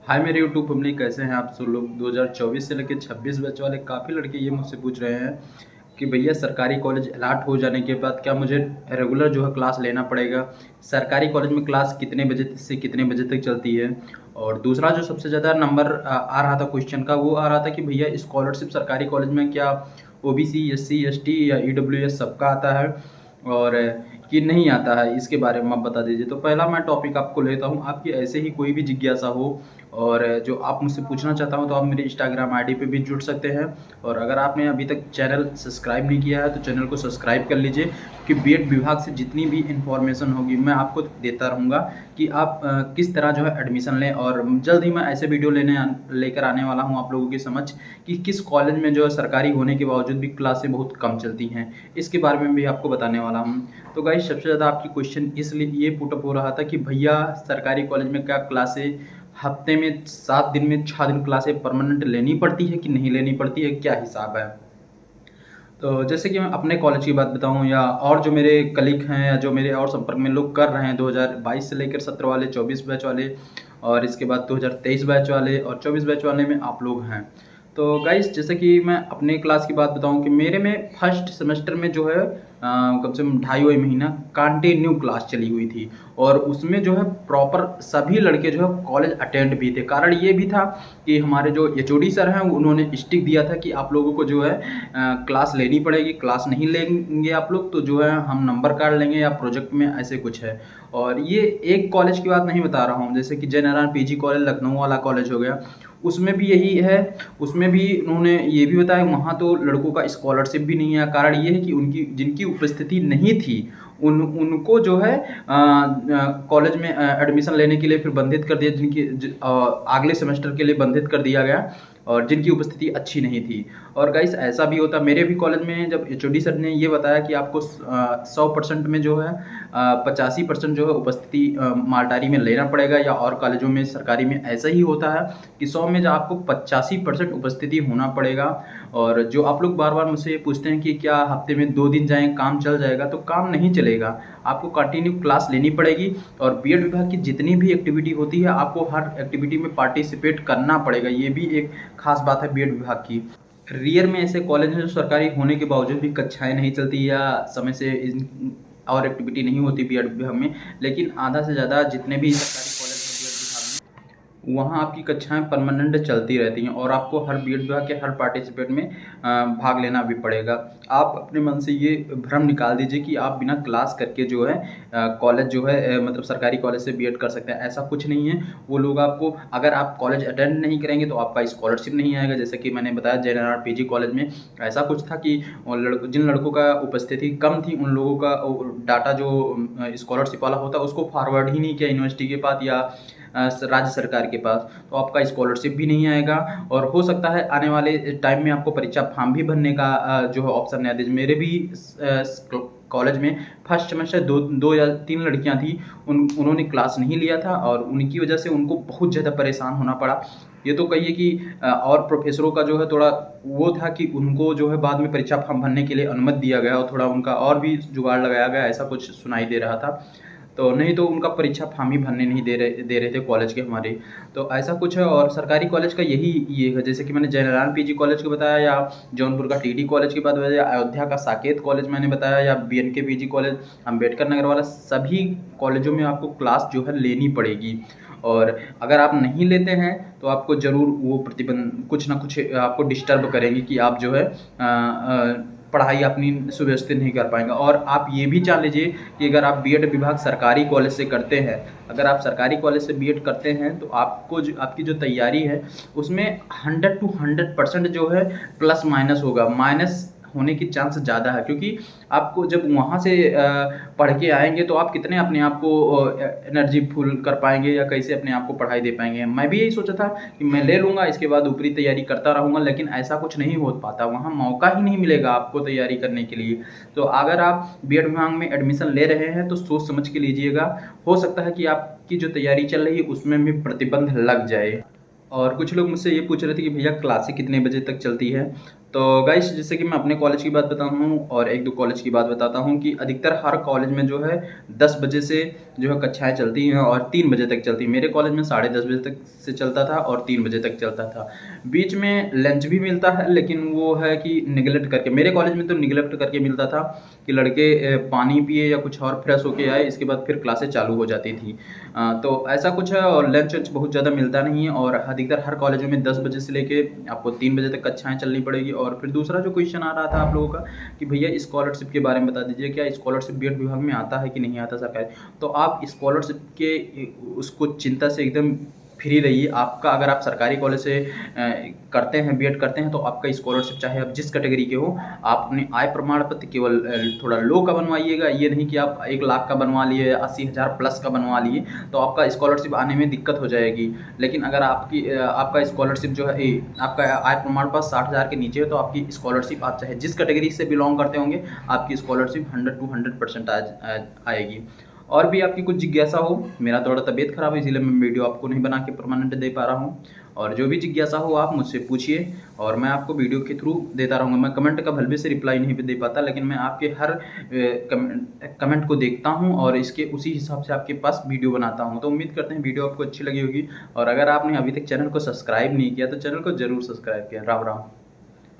हाय मेरे YouTube family, कैसे हैं आप सब लोग। 2024 से लेकर 26 बैच वाले काफ़ी लड़के ये मुझसे पूछ रहे हैं कि भैया सरकारी कॉलेज अलॉट हो जाने के बाद क्या मुझे रेगुलर जो है क्लास लेना पड़ेगा। सरकारी कॉलेज में क्लास कितने बजे से कितने बजे तक चलती है। और दूसरा जो सबसे ज़्यादा नंबर आ रहा था क्वेश्चन का, वो आ रहा था कि भैया स्कॉलरशिप सरकारी कॉलेज में क्या ओबीसी एससी एसटी या ईडब्ल्यूएस सबका आता है और कि नहीं आता है, इसके बारे में आप बता दीजिए। तो पहला मैं टॉपिक आपको लेता हूँ, आपकी ऐसे ही कोई भी जिज्ञासा हो और जो आप मुझसे पूछना चाहता हूँ तो आप मेरे इंस्टाग्राम आईडी पे भी जुड़ सकते हैं। और अगर आपने अभी तक चैनल सब्सक्राइब नहीं किया है तो चैनल को सब्सक्राइब कर लीजिए, कि बीएड विभाग से जितनी भी इंफॉर्मेशन होगी मैं आपको देता रहूँगा कि आप किस तरह जो है एडमिशन लें। और जल्द ही मैं ऐसे वीडियो लेकर आने वाला हूँ आप लोगों की समझ, कि किस कॉलेज में जो है सरकारी होने के बावजूद भी क्लासें बहुत कम चलती हैं, इसके बारे में भी आपको बताने वाला हूँ। तो गाइस, सबसे ज़्यादा आपकी क्वेश्चन इसलिए ये पुटअप हो रहा था कि भैया सरकारी कॉलेज में क्या क्लासें हफ्ते में 7 दिन में 6 दिन क्लासें परमानेंट लेनी पड़ती है कि नहीं लेनी पड़ती है, क्या हिसाब है। तो जैसे कि मैं अपने कॉलेज की बात बताऊं या और जो मेरे कलीग हैं या जो मेरे और संपर्क में लोग कर रहे हैं, 2022 से लेकर 17 वाले, 24 बैच वाले और इसके बाद 2023 बैच वाले और 24 बैच वाले में आप लोग हैं। तो गाइस, जैसे कि मैं अपने क्लास की बात बताऊं कि मेरे में फर्स्ट सेमेस्टर में जो है कम से कम 2.5 महीना कंटिन्यू क्लास चली हुई थी। और उसमें जो है प्रॉपर सभी लड़के जो है कॉलेज अटेंड भी थे। कारण ये भी था कि हमारे जो एचओडी सर हैं उन्होंने स्टिक दिया था कि आप लोगों को जो है क्लास लेनी पड़ेगी, क्लास नहीं लेंगे आप लोग तो जो है हम नंबर काट लेंगे या प्रोजेक्ट में ऐसे कुछ है। और ये एक कॉलेज की बात नहीं बता रहा हूँ, जैसे कि जय नारायण पीजी कॉलेज लखनऊ वाला कॉलेज हो गया, उसमें भी यही है। उसमें भी उन्होंने ये भी बताया वहाँ तो लड़कों का स्कॉलरशिप भी नहीं है। कारण ये है कि उनकी जिनकी उपस्थिति नहीं थी उनको जो है कॉलेज में एडमिशन लेने के लिए फिर बंधित कर दिया, अगले सेमेस्टर के लिए बंधित कर दिया गया और जिनकी उपस्थिति अच्छी नहीं थी। और गाइस, ऐसा भी होता मेरे भी कॉलेज में, जब एचओडी सर ने ये बताया कि आपको 100% में जो है 85% जो है उपस्थिति मालटारी में लेना पड़ेगा, या और कॉलेजों में सरकारी में ऐसा ही होता है कि 100 में जो आपको 85% उपस्थिति होना पड़ेगा। और जो आप लोग बार बार मुझसे ये पूछते हैं कि क्या हफ्ते में 2 दिन जाएं काम चल जाएगा, तो काम नहीं चलेगा, आपको कंटिन्यू क्लास लेनी पड़ेगी। और बीएड विभाग की जितनी भी एक्टिविटी होती है आपको हर एक्टिविटी में पार्टिसिपेट करना पड़ेगा, ये भी एक खास बात है बीएड विभाग की। रियर में ऐसे कॉलेज हैं जो सरकारी होने के बावजूद भी कक्षाएं नहीं चलती या समय से और एक्टिविटी नहीं होती बीएड विभाग में, लेकिन आधा से ज़्यादा जितने भी सरकारी कॉलेज हैं बीएड विभाग में, वहाँ आपकी कक्षाएं परमानेंट चलती रहती हैं और आपको हर बीएड विभाग के हर पार्टिसिपेट में भाग लेना भी पड़ेगा। आप अपने मन से ये भ्रम निकाल दीजिए कि आप बिना क्लास करके जो है कॉलेज जो है मतलब सरकारी कॉलेज से बीएड कर सकते हैं, ऐसा कुछ नहीं है। वो लोग आपको, अगर आप कॉलेज अटेंड नहीं करेंगे तो आपका स्कॉलरशिप नहीं आएगा। जैसे कि मैंने बताया जय नारायण पीजी कॉलेज में ऐसा कुछ था कि जिन लड़कों का उपस्थिति कम थी उन लोगों का डाटा जो स्कॉलरशिप वाला होता है उसको फॉरवर्ड ही नहीं किया यूनिवर्सिटी के पास या राज्य सरकार के पास, तो आपका स्कॉलरशिप भी नहीं आएगा। और हो सकता है आने वाले टाइम में आपको परीक्षा फॉर्म भी भरने का जो है ऑप्शन है। मेरे भी कॉलेज में फर्स्ट सेमेस्टर दो या 3 लड़कियां थी, उन्होंने क्लास नहीं लिया था और उनकी वजह से उनको बहुत ज़्यादा परेशान होना पड़ा। ये तो कहिए कि और प्रोफेसरों का जो है थोड़ा वो था कि उनको जो है बाद में परीक्षा फॉर्म भरने के लिए अनुमति दिया गया और थोड़ा उनका और भी जुगाड़ लगाया गया, ऐसा कुछ सुनाई दे रहा था। तो नहीं तो उनका परीक्षा फॉर्म ही भरने नहीं दे रहे थे कॉलेज के हमारे। तो ऐसा कुछ है। और सरकारी कॉलेज का यही ये है, जैसे कि मैंने जय नारायण पीजी कॉलेज को बताया, या जौनपुर का टीडी कॉलेज की बात बताया, अयोध्या का साकेत कॉलेज मैंने बताया, या BNK PG college, Ambedkar Nagar वाला, सभी कॉलेजों में आपको क्लास जो है लेनी पड़ेगी। और अगर आप नहीं लेते हैं तो आपको ज़रूर वो प्रतिबंध कुछ ना कुछ आपको डिस्टर्ब करेंगे कि आप जो है पढ़ाई अपनी सुव्यवस्थित नहीं कर पाएंगे। और आप ये भी जान लीजिए कि अगर आप बीएड विभाग सरकारी कॉलेज से करते हैं, अगर आप सरकारी कॉलेज से बीएड करते हैं तो आपको आपकी जो तैयारी है उसमें 100 to 100% जो है प्लस माइनस होगा। माइनस होने की चांस ज़्यादा है, क्योंकि आपको जब वहाँ से पढ़ के आएंगे तो आप कितने अपने आप को एनर्जी फुल कर पाएंगे या कैसे अपने आप को पढ़ाई दे पाएंगे। मैं भी यही सोचा था कि मैं ले लूँगा, इसके बाद ऊपरी तैयारी करता रहूँगा, लेकिन ऐसा कुछ नहीं हो पाता, वहाँ मौका ही नहीं मिलेगा आपको तैयारी करने के लिए। तो अगर आप बीएड विभाग में एडमिशन ले रहे हैं तो सोच समझ के लीजिएगा, हो सकता है कि आपकी जो तैयारी चल रही है उसमें भी प्रतिबंध लग जाए। और कुछ लोग मुझसे ये पूछ रहे थे कि भैया क्लासें कितने बजे तक चलती है। तो गाइस जैसे कि मैं अपने कॉलेज की बात बताता हूँ और 1-2 कॉलेज की बात बताता हूँ कि अधिकतर हर कॉलेज में जो है 10 बजे से जो है कक्षाएँ चलती हैं और 3 बजे तक चलती हैं। मेरे कॉलेज में साढ़े 10 बजे तक से चलता था और 3 बजे तक चलता था। बीच में लंच भी मिलता है लेकिन वो है कि नेगलेक्ट करके मेरे कॉलेज में तो नेगलेक्ट करके मिलता था कि लड़के पानी पिए या कुछ और फ्रेश होके आए, इसके बाद फिर क्लासेस चालू हो जाती थी। तो ऐसा कुछ है और लंच-वंच बहुत ज़्यादा मिलता नहीं है और अधिकतर हर कॉलेजों में 10 बजे से लेके आपको 3 बजे तक कक्षाएँ चलनी पड़ेगी। और फिर दूसरा जो क्वेश्चन आ रहा था आप लोगों का कि भैया स्कॉलरशिप के बारे में बता दीजिए, क्या स्कॉलरशिप बीएड विभाग में आता है कि नहीं आता सरकारी? तो आप स्कॉलरशिप के उसको चिंता से एकदम फ्री रहिए। आपका अगर आप सरकारी कॉलेज से करते हैं, बीएड करते हैं तो आपका स्कॉलरशिप चाहे आप जिस कैटेगरी के हो, आप अपने आय प्रमाण पत्र केवल थोड़ा लो का बनवाइएगा। ये नहीं कि आप 1 लाख का बनवा लिए, 80,000 प्लस का बनवा लिए, तो आपका स्कॉलरशिप आने में दिक्कत हो जाएगी। लेकिन अगर आपका स्कॉलरशिप जो है आपका आय प्रमाण पत्र 60,000 के नीचे है, तो आपकी स्कॉलरशिप आप चाहे जिस कैटेगरी से बिलॉन्ग करते होंगे, आपकी स्कॉलरशिप 100 टू 100% आएगी। और भी आपकी कुछ जिज्ञासा हो, मेरा थोड़ा तबीयत खराब है इसीलिए मैं वीडियो आपको नहीं बना के परमानेंट दे पा रहा हूँ। और जो भी जिज्ञासा हो आप मुझसे पूछिए और मैं आपको वीडियो के थ्रू देता रहूँगा। मैं कमेंट का भले से रिप्लाई नहीं दे पाता, लेकिन मैं आपके हर कमेंट को देखता हूँ और इसके उसी हिसाब से आपके पास वीडियो बनाता हूँ। तो उम्मीद करते हैं वीडियो आपको अच्छी लगी होगी और अगर आपने अभी तक चैनल को सब्सक्राइब नहीं किया तो चैनल को ज़रूर सब्सक्राइब किया। राम राम।